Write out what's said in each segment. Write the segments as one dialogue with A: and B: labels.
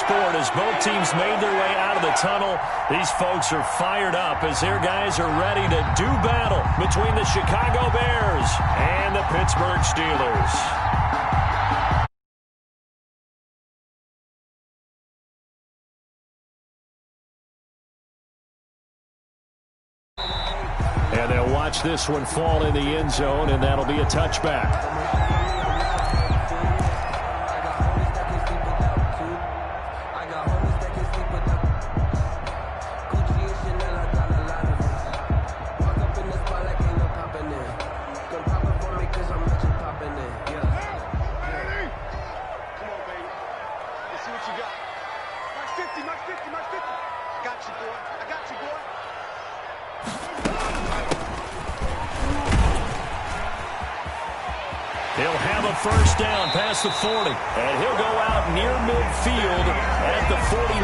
A: sport as both teams made their way out of the tunnel. These folks are fired up as their guys are ready to do battle between the Chicago Bears and the Pittsburgh Steelers. And they'll watch this one fall in the end zone, and that'll be a touchback. He'll have a first down past the 40, and he'll go out near midfield at the 49.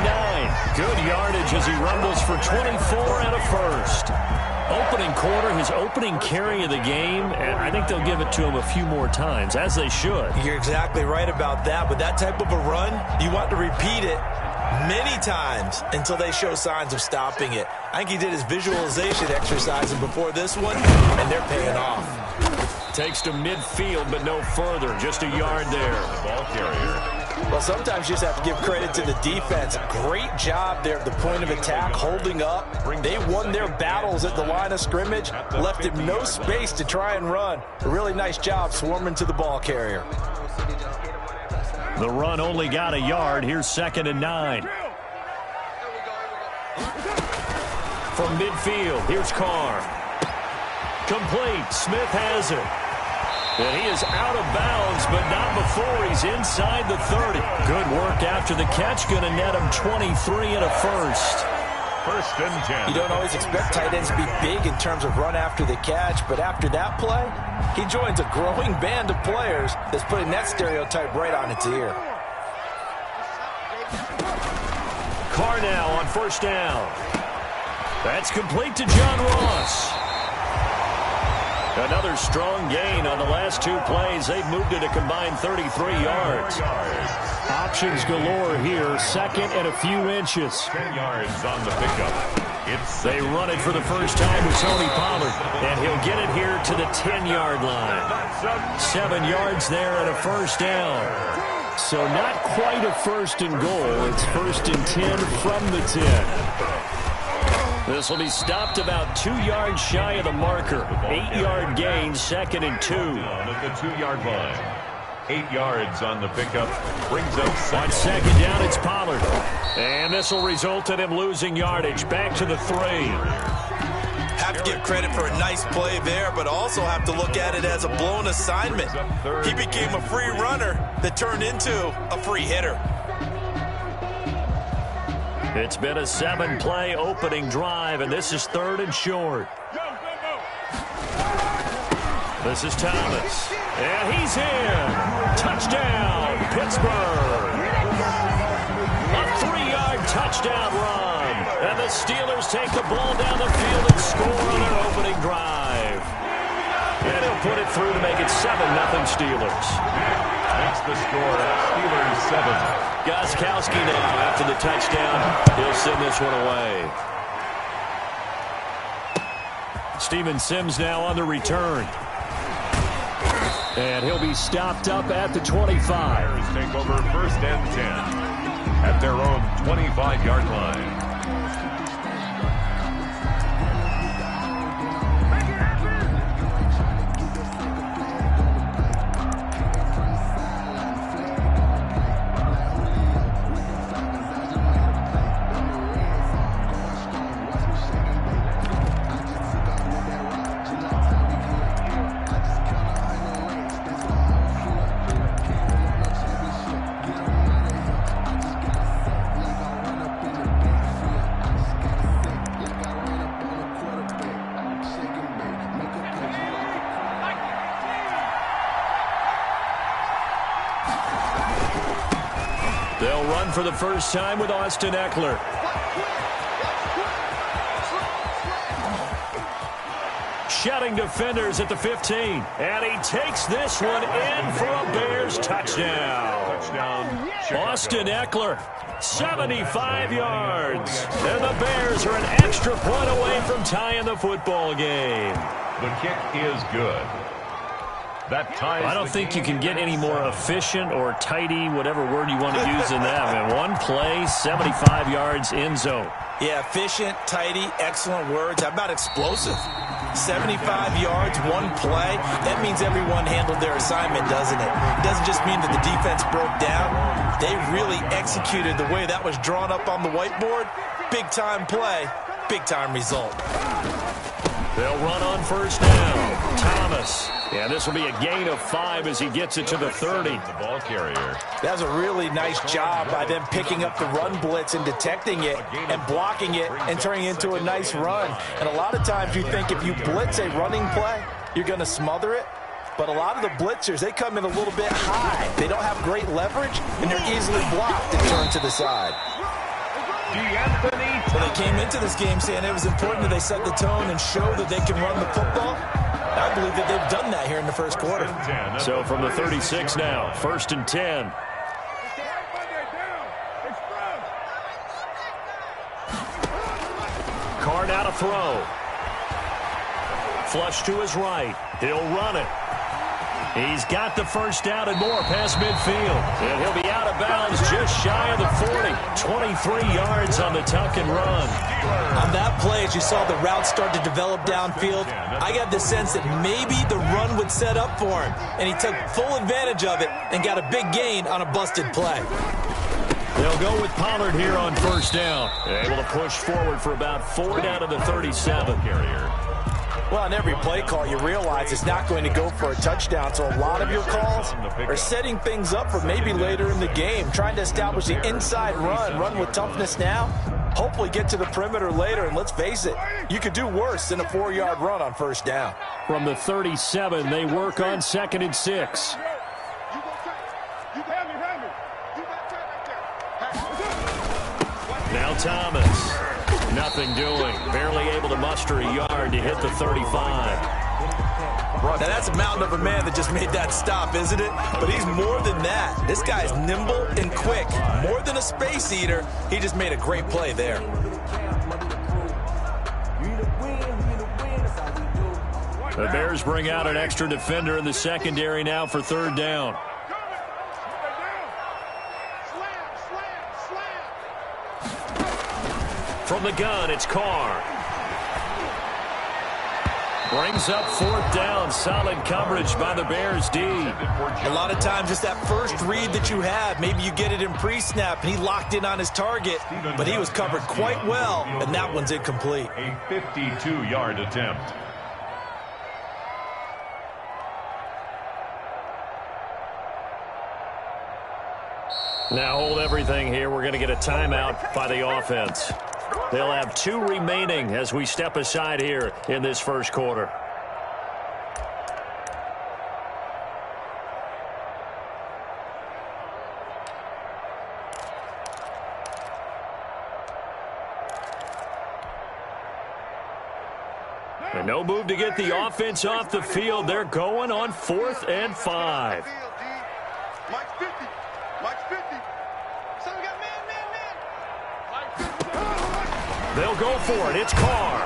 A: Good yardage as he rumbles for 24 and a first. Opening quarter, his opening carry of the game, and I think they'll give it to him a few more times, as they should.
B: You're exactly right about that. With that type of a run, you want to repeat it many times until they show signs of stopping it. I think he did his visualization exercises before this one, and they're paying off.
A: Takes to midfield, but no further. Just a yard there. The ball carrier.
B: Well, sometimes you just have to give credit to the defense. Great job there at the point of attack, holding up. They won their battles at the line of scrimmage, left him no space to try and run. A really nice job swarming to the ball carrier.
A: The run only got a yard. Here's 2nd and 9. From midfield, here's Carr. Complete. Smith has it. And he is out of bounds, but not before he's inside the 30. Good work after the catch. Going to net him 23 and a first. 1st and 10.
B: You don't always expect tight ends to be big in terms of run after the catch, but after that play, he joins a growing band of players that's putting that stereotype right on its ear.
A: Carr now on 1st down. That's complete to John Ross. Another strong gain on the last 2 plays. They've moved it a combined 33 yards. Options galore here. 2nd and a few inches.
C: 10 yards on the pickup.
A: They run it for the first time with Tony Pollard, and he'll get it here to the 10-yard line. 7 yards there and a first down. So not quite a 1st and goal. It's 1st and 10 from the 10. This will be stopped about 2 yards shy of the marker. 8-yard gain, 2nd and 2.
C: At the 2-yard line. 8 yards on the pickup. Brings up 2nd.
A: On 2nd down, it's Pollard. And this will result in him losing yardage. Back to the 3.
B: Have to give credit for a nice play there, but also have to look at it as a blown assignment. He became a free runner that turned into a free hitter.
A: It's been a 7-play opening drive, and this is 3rd and short. This is Thomas. And he's in. Touchdown, Pittsburgh. A 3-yard touchdown run. And the Steelers take the ball down the field and score on their opening drive. And he'll put it through to make it 7-0 Steelers.
C: Makes the score Steelers 7.
A: Gostkowski now after the touchdown. He'll send this one away. Steven Sims now on the return. And he'll be stopped up at the 25.
C: Take over 1st and 10 at their own 25-yard line.
A: They'll run for the first time with Austin Eckler. shedding defenders at the 15. And he takes this one in for a Bears touchdown. Austin Eckler, 75 yards. And the Bears are an extra point away from tying the football game.
C: The kick is good. That ties
A: I don't think you can get any more efficient or tidy, whatever word you want to use in that. Man, one play, 75 yards in zone.
B: Yeah, efficient, tidy, excellent words. How about explosive? 75 yards, one play. That means everyone handled their assignment, doesn't it? It doesn't just mean that the defense broke down. They really executed the way that was drawn up on the whiteboard. Big-time play, big-time result.
A: They'll run on first down. Thomas. Yeah, this will be a gain of 5 as he gets it to the 30.
C: The ball carrier.
B: That was a really nice job by them picking up the run blitz and detecting it and blocking it and turning it into a nice run. And a lot of times you think if you blitz a running play, you're going to smother it. But a lot of the blitzers, they come in a little bit high. They don't have great leverage, and they're easily blocked and turned to the side. Well, they came into this game saying it was important that they set the tone and show that they can run the football. I believe that they've done that here in the first quarter.
A: So from the 36 now, 1st and 10. Carr now to throw. Flush to his right. He'll run it. He's got the first down and more past midfield. And he'll be out of bounds just shy of the 40. 23 yards on the tuck and run.
B: On that play, as you saw the route start to develop downfield, I got the sense that maybe the run would set up for him. And he took full advantage of it and got a big gain on a busted play.
A: They'll go with Pollard here on first down. Able to push forward for about 4 down to the 37.
C: Carrier.
B: Well, on every play call, you realize it's not going to go for a touchdown. So a lot of your calls are setting things up for maybe later in the game, trying to establish the inside run with toughness now, hopefully get to the perimeter later. And let's face it, you could do worse than a 4-yard run on first down.
A: From the 37, they work on 2nd and 6. Now Thomas. Nothing doing. Barely able to muster a yard to hit the 35.
B: Now that's a mountain of a man that just made that stop, isn't it? But he's more than that. This guy's nimble and quick. More than a space eater, he just made a great play there.
A: The Bears bring out an extra defender in the secondary now for 3rd down. From the gun, it's Carr. Brings up 4th down. Solid coverage by the Bears D.
B: A lot of times it's that first read that you have. Maybe you get it in pre-snap, and he locked in on his target, but he was covered quite well, and that one's incomplete.
C: A 52-yard attempt.
A: Now hold everything here. We're going to get a timeout by the offense. They'll have 2 remaining as we step aside here in this first quarter. And no move to get the offense off the field. They're going on 4th and 5. They'll go for it. It's Carr.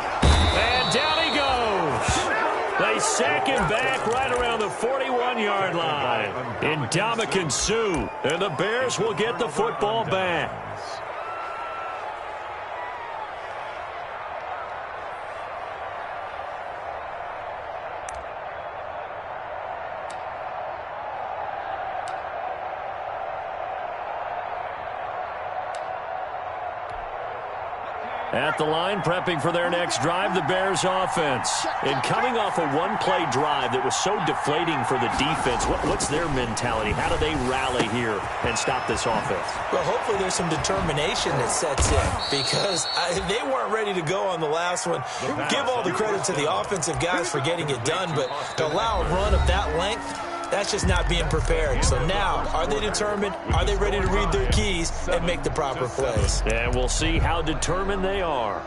A: And down he goes. They sack him back right around the 41-yard line. Ndamukong Suh. And the Bears will get the football back. At the line, prepping for their next drive, the Bears offense. And coming off a one-play drive that was so deflating for the defense, what's their mentality? How do they rally here and stop this offense?
B: Well, hopefully there's some determination that sets in because they weren't ready to go on the last one. Give all the credit to the offensive guys for getting it done, but to allow a run of that length, that's just not being prepared. So now, are they determined? Are they ready to read their keys and make the proper plays?
A: And we'll see how determined they are.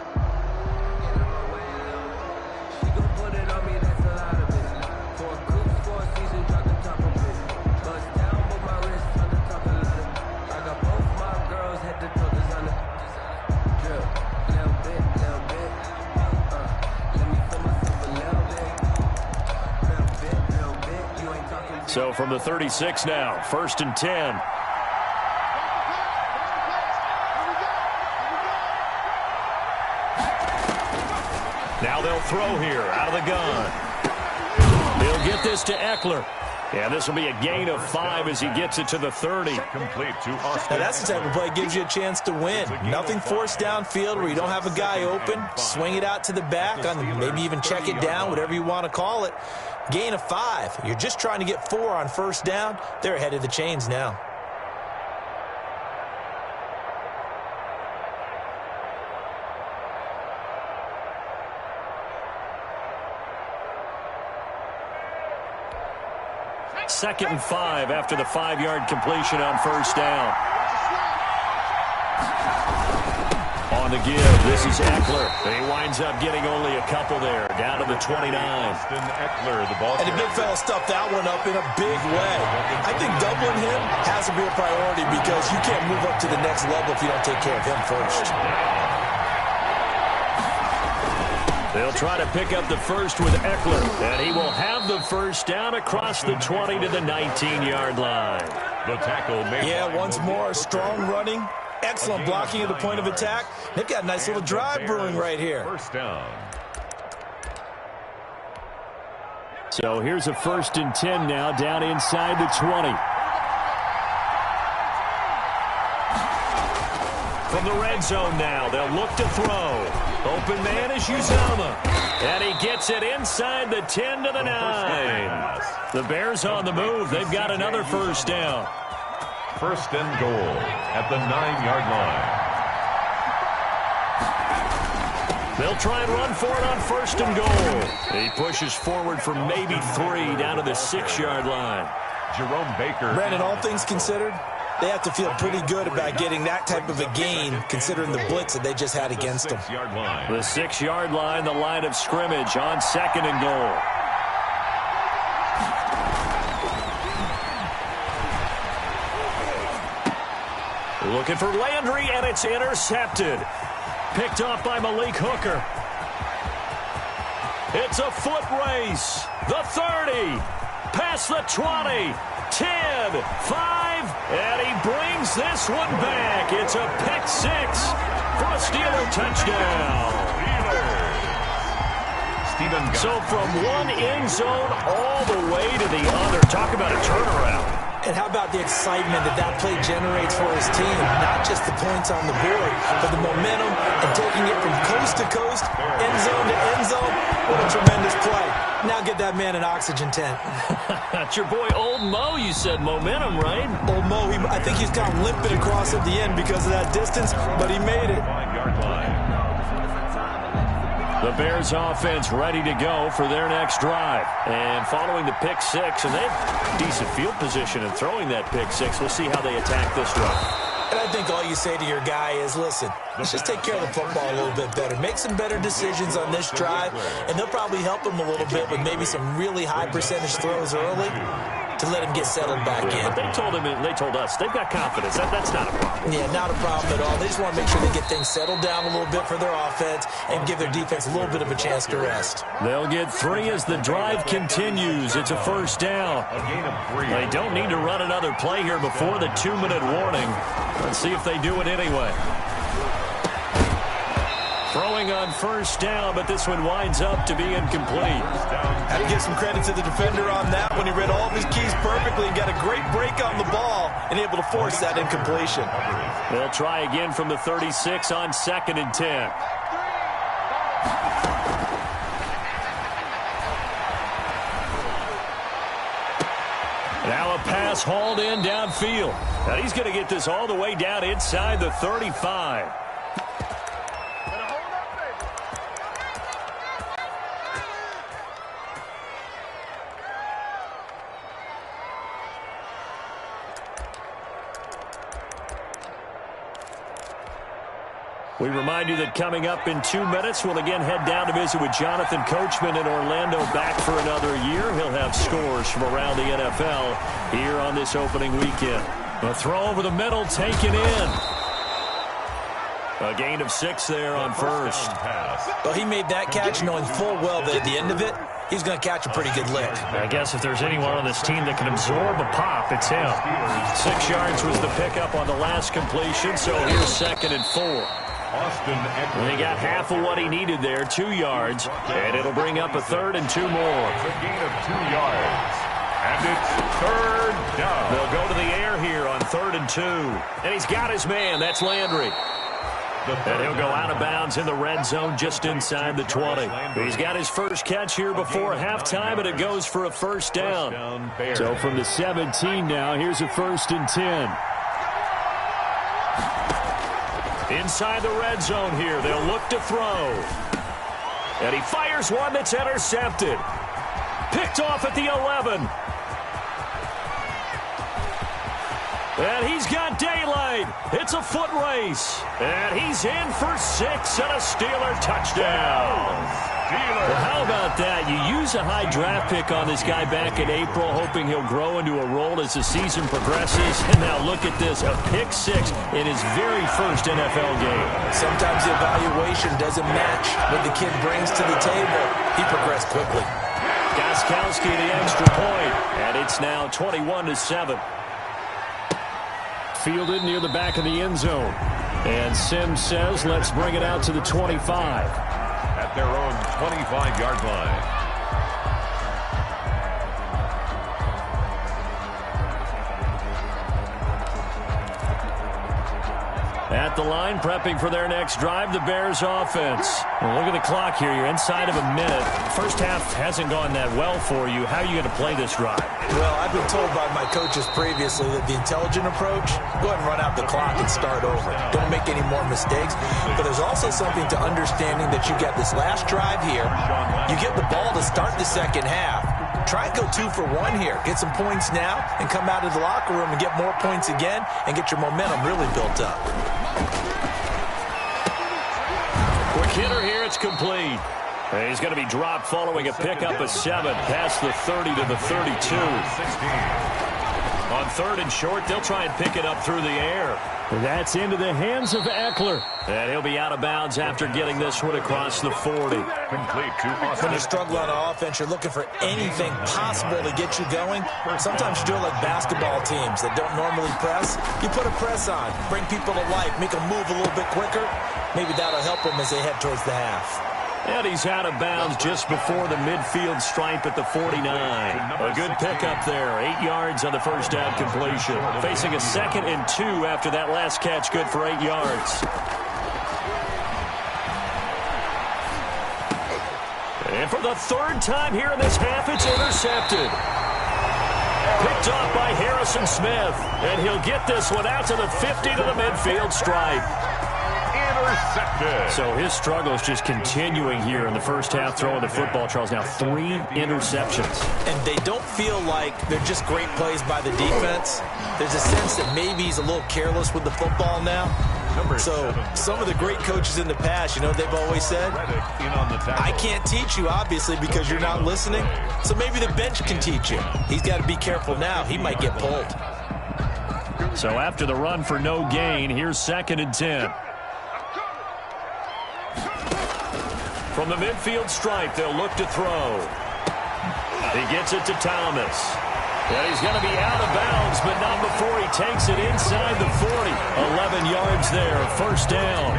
A: So from the 36 now, 1st and 10. Now they'll throw here out of the gun. He'll get this to Eckler. And this will be a gain of 5 as he gets it to the 30.
C: Complete to Austin.
B: Now that's the type of play that gives you a chance to win. Nothing forced downfield where you don't have a guy open. Swing it out to the back, maybe even check it down, whatever you want to call it. Gain of 5. You're just trying to get 4 on 1st down. They're ahead of the chains now.
A: Second and 5 after the 5-yard completion on 1st down. On the give, this is Eckler. He winds up getting only a couple there, down to the 29.
C: Eckler, the ball.
B: And the big fella stuffed that one up in a big way. I think doubling him has to be a priority because you can't move up to the next level if you don't take care of him first.
A: They'll try to pick up the first with Eckler, and he will have the 1st down across the 20 to the 19-yard line.
C: The tackle made.
B: Yeah, once more, strong running, excellent blocking at the point of attack. They've got a nice little drive brewing right here.
C: 1st down.
A: So here's a 1st and 10 now, down inside the 20. From the red zone now, they'll look to throw. Open man is Uzomah. And he gets it inside the 10 to the 9. The Bears on the move. They've got another 1st down.
C: 1st and goal at the 9-yard line.
A: They'll try and run for it on 1st and goal. He pushes forward for maybe 3 down to the 6-yard line.
C: Jerome Baker.
B: Brandon, all things considered, they have to feel pretty good about getting that type of a gain considering the blitz that they just had against them.
A: The 6-yard line, the line of scrimmage on 2nd and goal. Looking for Landry, and it's intercepted. Picked off by Malik Hooker. It's a foot race. The 30. Past the 20. 10, 5, and he brings this one back. It's a pick 6 for a Steeler touchdown. So from one end zone all the way to the other. Talk about a turnaround.
B: And how about the excitement that play generates for his team? Not just the points on the board, but the momentum and taking it from coast to coast, end zone to end zone. What a tremendous play. Now get that man an oxygen tent.
A: That's your boy Old Mo. You said momentum, right?
B: Old Mo, I think he's kind of limping across at the end because of that distance, but he made it.
C: 5-yard line.
A: The Bears offense ready to go for their next drive. And following the pick 6, and they have decent field position in throwing that pick 6. We'll see how they attack this drive.
B: And I think all you say to your guy is, listen, let's just take care of the football a little bit better. Make some better decisions on this drive, and they'll probably help him a little bit with maybe some really high percentage throws early to let him get settled back in.
A: But they told him, they told us, they've got confidence. That's not a problem.
B: Yeah, not a problem at all. They just want to make sure they get things settled down a little bit for their offense and give their defense a little bit of a chance to rest.
A: They'll get 3 as the drive continues. It's a 1st down.
C: A gain of 3.
A: They don't need to run another play here before the 2-minute warning. Let's see if they do it anyway. Throwing on 1st down, but this one winds up to be incomplete.
B: Had to give some credit to the defender on that when he read all of his keys perfectly and got a great break on the ball and able to force that incompletion.
A: They'll try again from the 36 on 2nd and 10. Now a pass hauled in downfield. And he's going to get this all the way down inside the 35. We remind you that coming up in 2 minutes, we'll again head down to visit with Jonathan Coachman in Orlando, back for another year. He'll have scores from around the NFL here on this opening weekend. A throw over the middle, taken in. A gain of 6 there on 1st.
B: Well, he made that catch knowing full well that at the end of it, he's going to catch a pretty good lick.
A: I guess if there's anyone on this team that can absorb a pop, it's him. 6 yards was the pickup on the last completion, so here's 2nd and 4. And he got half of what he needed there, 2 yards, and it'll bring up a 3rd and 2 more.
C: It's a gain of 2 yards, and it's 3rd down.
A: They'll go to the air here on 3rd and 2, and he's got his man. That's Landry. And he'll go out of bounds in the red zone just inside the 20. He's got his first catch here before halftime, and it goes for a 1st down. So from the 17 now, here's a 1st and 10. Inside the red zone here, they'll look to throw. And he fires one that's intercepted. Picked off at the 11. And he's got daylight. It's a foot race. And he's in for 6 and a Steeler touchdown. Well, how about that? You use a high draft pick on this guy back in April, hoping he'll grow into a role as the season progresses. And now look at this, a pick 6 in his very first NFL game. Sometimes the evaluation doesn't match what the kid brings to the table. He progressed quickly. Gostkowski the extra point, and it's now 21-7. Fielded near the back of the end zone. And Sims says, let's bring it out to the 25.
C: At their own 25-yard line.
A: At the line, prepping for their next drive, the Bears offense. Well, look at the clock here. You're inside of a minute. First half hasn't gone that well for you. How are you going to play this drive?
B: Well, I've been told by my coaches previously that the intelligent approach, go ahead and run out the clock and start over. Don't make any more mistakes. But there's also something to understanding that you get this last drive here. You get the ball to start the second half. Try and go 2 for 1 here. Get some points now and come out of the locker room and get more points again and get your momentum really built up.
A: Quick hitter here. It's complete. And he's going to be dropped following a pickup of 7 past the 30 to the 32. 16. On 3rd and short, they'll try and pick it up through the air. That's into the hands of Eckler. And he'll be out of bounds after getting this one across the 40.
C: Complete to Austin.
B: When you struggle on offense, you're looking for anything possible to get you going. Sometimes you do it like basketball teams that don't normally press. You put a press on, bring people to life, make them move a little bit quicker. Maybe that'll help them as they head towards the half.
A: And he's out of bounds just before the midfield stripe at the 49. A good pickup there. 8 yards on the first down completion. Facing a 2nd and 2 after that last catch, good for 8 yards. And for the 3rd time here in this half, it's intercepted. Picked off by Harrison Smith. And he'll get this one out to the 50 to the midfield stripe.
C: Intercepted.
A: So his struggle is just continuing here in the first half, throwing the football, Charles. Now 3 interceptions.
B: And they don't feel like they're just great plays by the defense. There's a sense that maybe he's a little careless with the football now. So some of the great coaches in the past, you know, they've always said, I can't teach you, obviously, because you're not listening. So maybe the bench can teach you. He's got to be careful now. He might get pulled.
A: So after the run for no gain, here's 2nd and 10. From the midfield stripe, they'll look to throw. He gets it to Thomas. And he's going to be out of bounds, but not before he takes it inside the 40. 11 yards there, 1st down.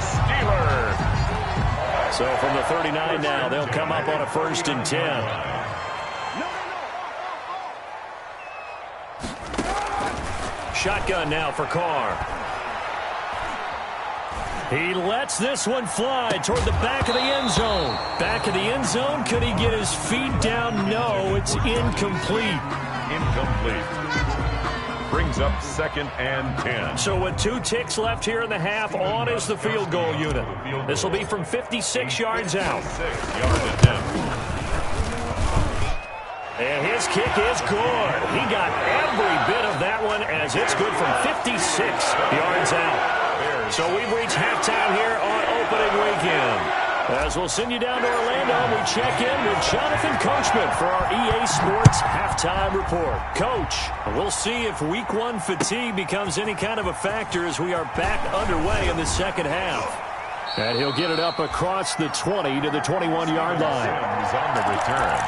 C: Steeler.
A: So from the 39 now, they'll come up on a 1st and 10. Shotgun now for Carr. He lets this one fly toward the back of the end zone. Back of the end zone. Could he get his feet down? No, it's incomplete.
C: Incomplete. Brings up 2nd and 10.
A: So with 2 ticks left here in the half, on is the field goal unit. This will be from 56 yards out.
C: 6 yards attempt.
A: And his kick is good. He got every bit of that one as it's good from 56 yards out. So we've reached halftime here on opening weekend. As we'll send you down to Orlando, we check in with Jonathan Coachman for our EA Sports Halftime Report. Coach, we'll see if Week 1 fatigue becomes any kind of a factor as we are back underway in the second half. And he'll get it up across the 20 to the 21-yard line.
C: Sims on the return.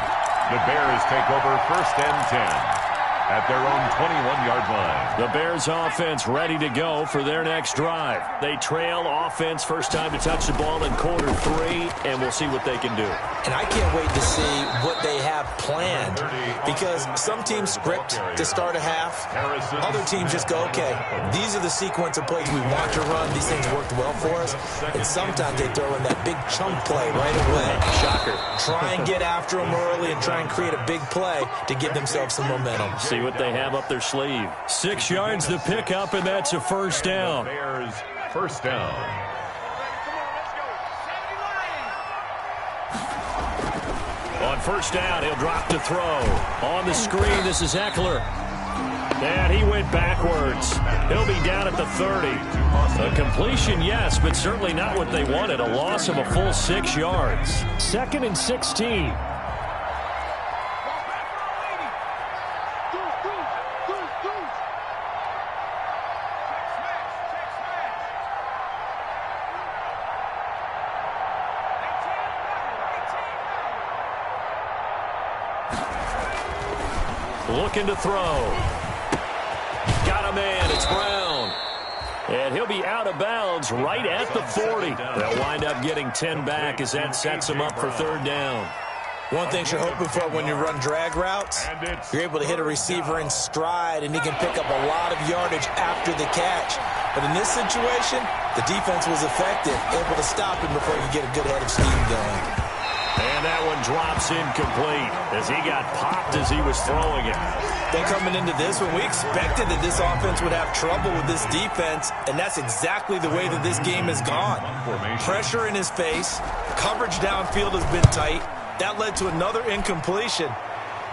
C: The Bears take over 1st and 10 at their own 21-yard line.
A: The Bears offense ready to go for their next drive. They trail offense first time to touch the ball in quarter 3, and we'll see what they can do.
B: And I can't wait to see what they have planned, because some teams script to start a half. Other teams just go, okay, these are the sequence of plays we want to run. These things worked well for us. And sometimes they throw in that big chunk play right away.
A: Shocker.
B: Try and get after them early and try and create a big play to give themselves some momentum.
A: See what they have up their sleeve. 6 yards the pickup, and that's a first down.
C: Bears 1st down.
A: On 1st down, he'll drop to throw. On the screen, this is Eckler. And he went backwards. He'll be down at the 30. A completion, yes, but certainly not what they wanted. A loss of a full 6 yards. 2nd and 16. Looking to throw. Got a man. It's Brown. And he'll be out of bounds right at the 40. They'll wind up getting 10 back as that sets them up for 3rd down.
B: One thing you're hoping for when you run drag routes, you're able to hit a receiver in stride, and he can pick up a lot of yardage after the catch. But in this situation, the defense was effective, able to stop him before you get a good head of steam going.
A: And that one drops incomplete as he got popped as he was throwing it.
B: Then coming into this one, we expected that this offense would have trouble with this defense, and that's exactly the way that this game has gone. Pressure in his face, coverage downfield has been tight. That led to another incompletion.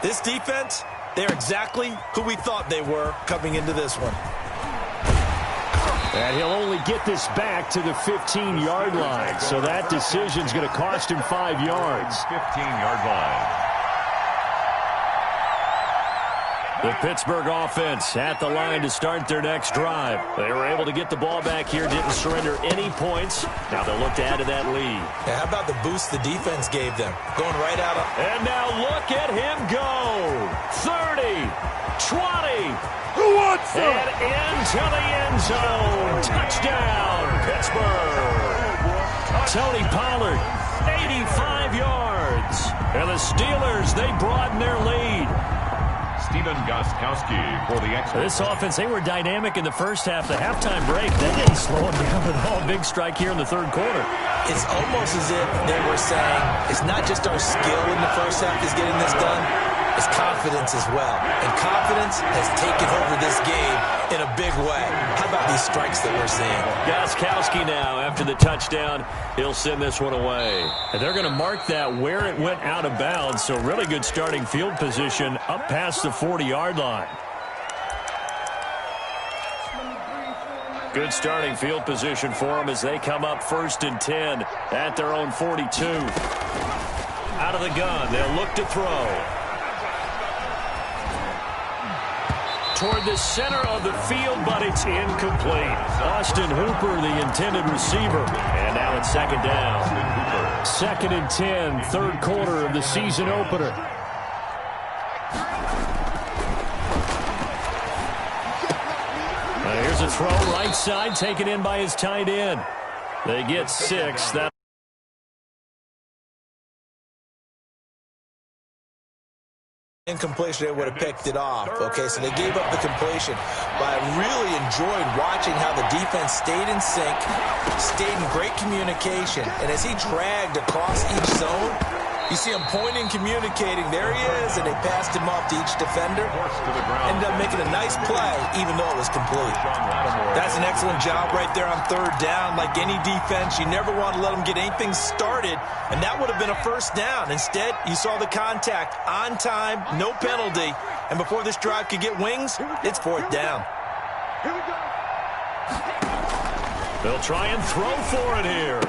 B: This defense, they're exactly who we thought they were coming into this one.
A: And he'll only get this back to the 15-yard line. So that decision's going to cost him 5 yards.
C: 15-yard line.
A: The Pittsburgh offense at the line to start their next drive. They were able to get the ball back here, didn't surrender any points. Now they'll look to add to that lead.
B: Yeah, how about the boost the defense gave them? Going right out of...
A: And now look at him go. 30, 20.
C: Who wants it?
A: And into the end zone. Touchdown, Pittsburgh. Tony Pollard, 85 yards. And the Steelers, they broaden their lead.
C: Stephen Gostkowski for the X.
A: This offense, they were dynamic in the first half. The halftime break, they didn't slow them down at all. Big strike here in the 3rd quarter.
B: It's almost as if they were saying, it's not just our skill in the first half is getting this done, it's confidence as well. And confidence has taken over this game in a big way. How about these strikes that we're seeing?
A: Gostkowski now, after the touchdown, he'll send this one away. And they're going to mark that where it went out of bounds, so really good starting field position up past the 40-yard line. Good starting field position for them as they come up 1st and 10 at their own 42. Out of the gun, they'll look to throw. Toward the center of the field, but it's incomplete. Austin Hooper, the intended receiver. And now it's 2nd down. 2nd and 10, 3rd quarter of the season opener. Here's a throw right side, taken in by his tight end. They get 6. That
B: incompletion, they would have picked it off. Okay, so they gave up the completion. But I really enjoyed watching how the defense stayed in sync, stayed in great communication. And as he dragged across each zone, you see him pointing, communicating. There he is, and they passed him off to each defender. Ended up making a nice play, even though it was complete. That's an excellent job right there on 3rd down. Like any defense, you never want to let them get anything started, and that would have been a 1st down. Instead, you saw the contact on time, no penalty, and before this drive could get wings, it's 4th down.
A: They'll try and throw for it here.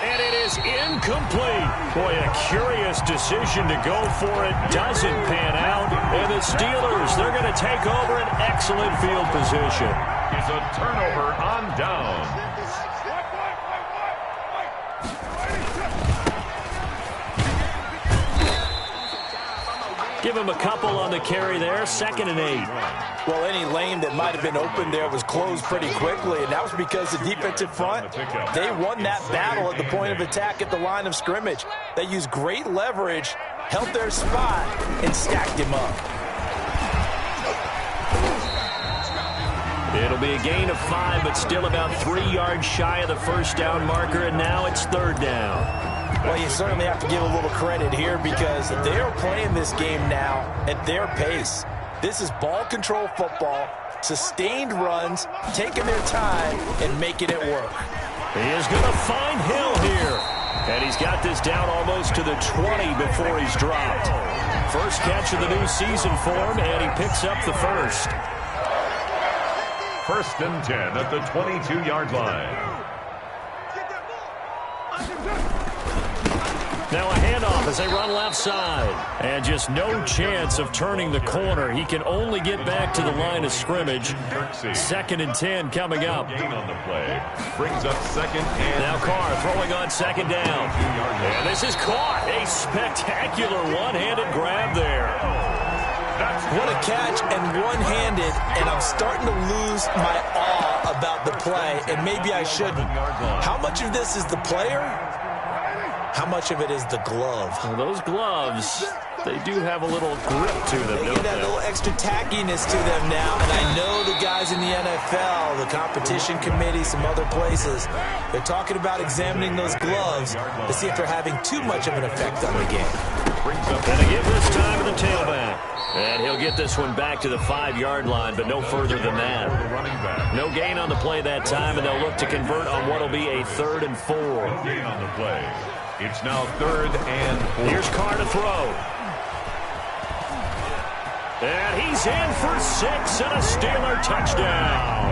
A: And it is incomplete. Boy, a curious decision to go for it. Doesn't pan out. And the Steelers, they're going to take over an excellent field position.
C: It's a turnover on down.
A: give him a couple on the carry there. 2nd and 8.
B: Well, any lane that might have been open there was closed pretty quickly, and that was because the defensive front, they won that battle at the point of attack at the line of scrimmage. They used great leverage, held their spot, and stacked him up.
A: It'll be a gain of 5, but still about 3 yards shy of the first down marker, and now it's 3rd down.
B: Well, you certainly have to give a little credit here because they're playing this game now at their pace. This is ball control football, sustained runs, taking their time, and making it work.
A: He is going to find Hill here. And he's got this down almost to the 20 before he's dropped. First catch of the new season for him, and he picks up the first.
C: 1st and 10 at the 22-yard line.
A: Now a handoff as they run left side. And just no chance of turning the corner. He can only get back to the line of scrimmage. 2nd and 10 coming up.
C: Gain on the play. Brings up 2nd and...
A: Now Carr throwing on 2nd down. And this is caught. A spectacular one-handed grab there.
B: What a catch and one-handed, and I'm starting to lose my awe about the play, and maybe I shouldn't. How much of this is the player? How much of it is the glove?
A: Well, those gloves, they do have a little grip to them,
B: They
A: don't
B: get that
A: they?
B: little extra tackiness to them now, and I know the guys in the NFL, the competition committee, some other places, they're talking about examining those gloves to see if they're having too much of an effect on the game.
A: Gonna give this time to the tailback. And he'll get this one back to the 5-yard line, but no further than that. No gain on the play that time, and they'll look to convert on what will be a 3rd and 4.
C: Gain on the play. It's now 3rd and 4.
A: Here's Carr to throw. And he's in for 6 and a Steeler touchdown.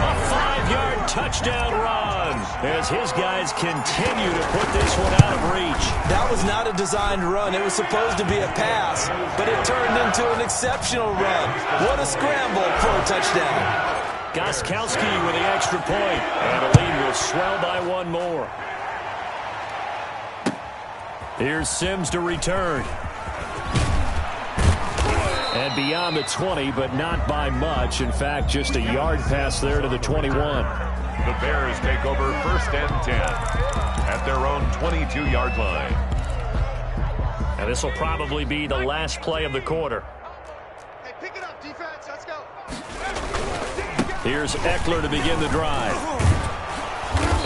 A: A 5-yard touchdown run as his guys continue to put this one out of reach.
B: That was not a designed run. It was supposed to be a pass, but it turned into an exceptional run. What a scramble for a touchdown.
A: Gostkowski with the extra point, and the lead will swell by 1 more. Here's Sims to return. And beyond the 20, but not by much. In fact, just a yard pass there to the 21.
C: The Bears take over 1st and 10 at their own 22-yard line.
A: And this will probably be the last play of the quarter.
D: Hey, pick it up, defense. Let's go.
A: Here's Eckler to begin the drive.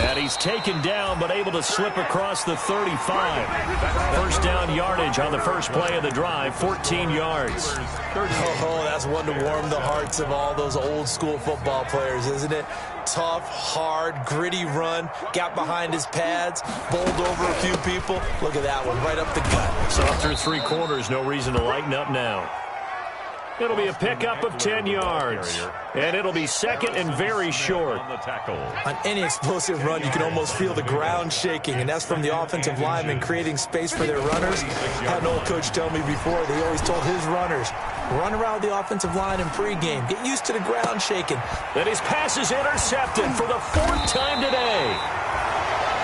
A: And he's taken down, but able to slip across the 35. First down yardage on the first play of the drive, 14 yards.
B: Oh, that's one to warm the hearts of all those old school football players, isn't it? Tough, hard, gritty run, got behind his pads, bowled over a few people. Look at that one, right up the gut.
A: So through 3 quarters, no reason to lighten up now. It'll be a pickup of 10 yards. And it'll be 2nd and very short.
B: On any explosive run, you can almost feel the ground shaking, and that's from the offensive linemen creating space for their runners. I had an old coach tell me before, they always told his runners, run around the offensive line in pregame. Get used to the ground shaking.
A: Then his pass is intercepted for the 4th time today.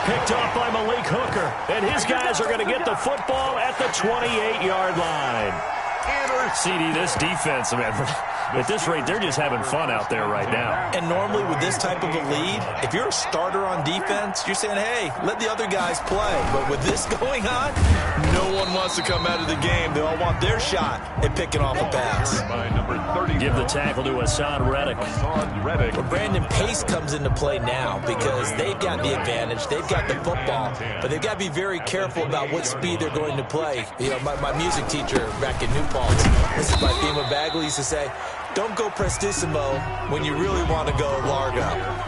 A: Picked off by Malik Hooker. And his guys are going to get the football at the 28-yard line. CD, this defense, man, at this rate, they're just having fun out there right now.
B: And normally with this type of a lead, if you're a starter on defense, you're saying, hey, let the other guys play. But with this going on, no one wants to come out of the game. They all want their shot at picking off a pass.
A: Give the tackle to Hassan Reddick.
B: Well, Brandon Pace comes into play now because they've got the advantage. They've got the football, but they've got to be very careful about what speed they're going to play. You know, my music teacher back in New Paltz, this is my theme of Bagley, used to say, don't go prestissimo when you really want to go largo.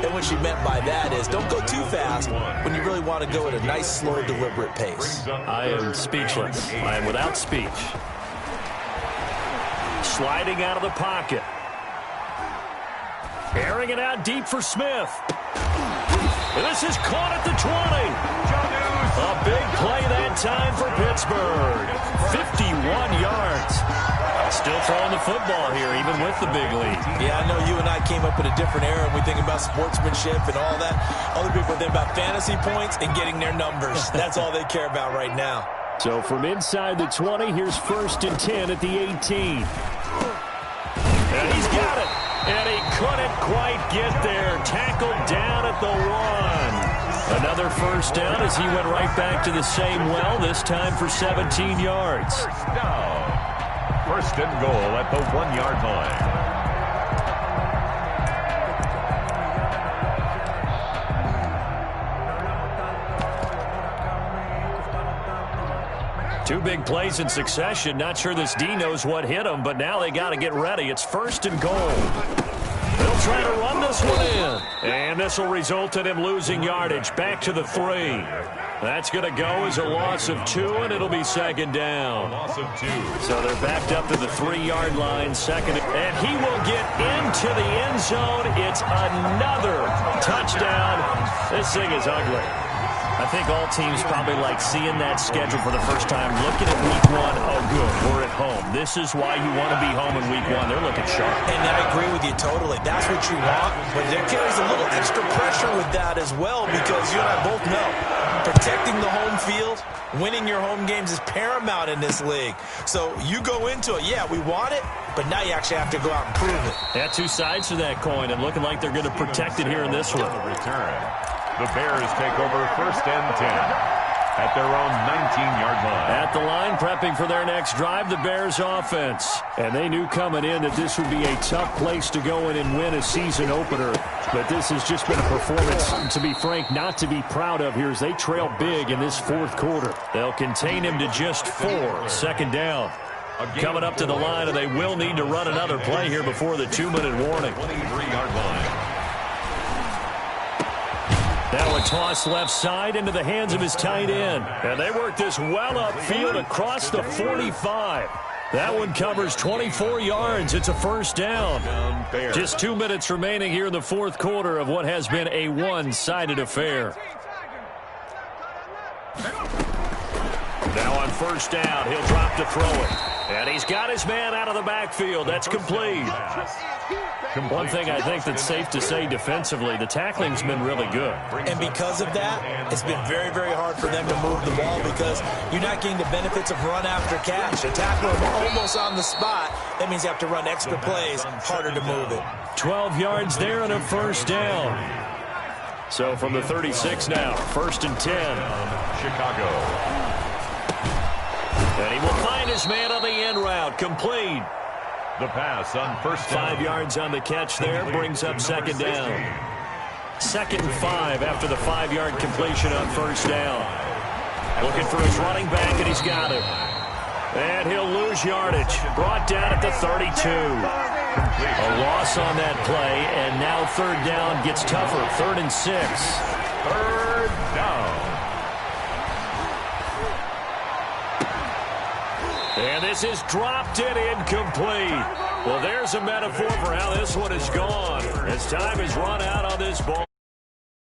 B: And what she meant by that is don't go too fast when you really want to go at a nice, slow, deliberate pace.
A: I am speechless. I am without speech. Sliding out of the pocket. Airing it out deep for Smith. And this is caught at the 20. A big play that time for Pittsburgh. 51 yards. Still throwing the football here, even with the big lead.
B: Yeah, I know you and I came up in a different era, and we think about sportsmanship and all that. Other people think about fantasy points and getting their numbers. That's all they care about right now.
A: So from inside the 20, here's 1st and 10 at the 18. And he's got it. And he couldn't quite get there. Tackled down at the 1. Another first down as he went right back to the same well, this time for 17 yards.
C: First and goal at the 1-yard line.
A: Two big plays in succession. Not sure this D knows what hit him, but now they got to get ready. It's 1st and goal. They'll try to run this one in. And this will result in him losing yardage. Back to the 3. That's going to go as a loss of 2, and it'll be 2nd down.
C: Loss of 2.
A: So they're backed up to the 3-yard line. 2nd. And he will get into the end zone. It's another touchdown. This thing is ugly. I think all teams probably like seeing that schedule for the first time, looking at week 1. Oh, good, we're at home. This is why you want to be home in week 1. They're looking sharp.
B: And I agree with you totally. That's what you want. But there carries a little extra pressure with that as well, because you and I both know protecting the home field, winning your home games is paramount in this league. So you go into it, yeah, we want it, but now you actually have to go out and prove it.
A: Yeah, two sides to that coin, and looking like they're going to protect it here in this one.
C: Return. The Bears take over 1st and 10 at their own 19-yard line.
A: At the line, prepping for their next drive, the Bears offense. And they knew coming in that this would be a tough place to go in and win a season opener. But this has just been a performance, to be frank, not to be proud of here as they trail big in this 4th quarter. They'll contain him to just 4. 2nd down. Coming up to the line, and they will need to run another play here before the 2-minute warning.
C: 23-yard line.
A: Now a toss left side into the hands of his tight end. And they work this well upfield across the 45. That one covers 24 yards. It's a 1st down. Just 2 minutes remaining here in the 4th quarter of what has been a one-sided affair. Now on 1st down, he'll drop to throw it. And he's got his man out of the backfield. That's complete. One thing I think that's safe to say defensively, the tackling's been really good.
B: And because of that, it's been very, very hard for them to move the ball because you're not getting the benefits of run after catch. They tackle them almost on the spot. That means you have to run extra plays, harder to move it.
A: 12 yards there and a 1st down. So from the 36 now, 1st and 10.
C: Chicago.
A: And he will find his man on the end route. Complete.
C: The pass on 1st down.
A: 5 yards on the catch there. Brings up 2nd down. 2nd and 5 after the 5-yard completion on 1st down. Looking for his running back, and he's got it. And he'll lose yardage. Brought down at the 32. A loss on that play, and now 3rd down gets tougher. 3rd and 6.
C: 3rd down.
A: And this is dropped and incomplete. Well, there's a metaphor for how this one is gone. As time has run out on this ball.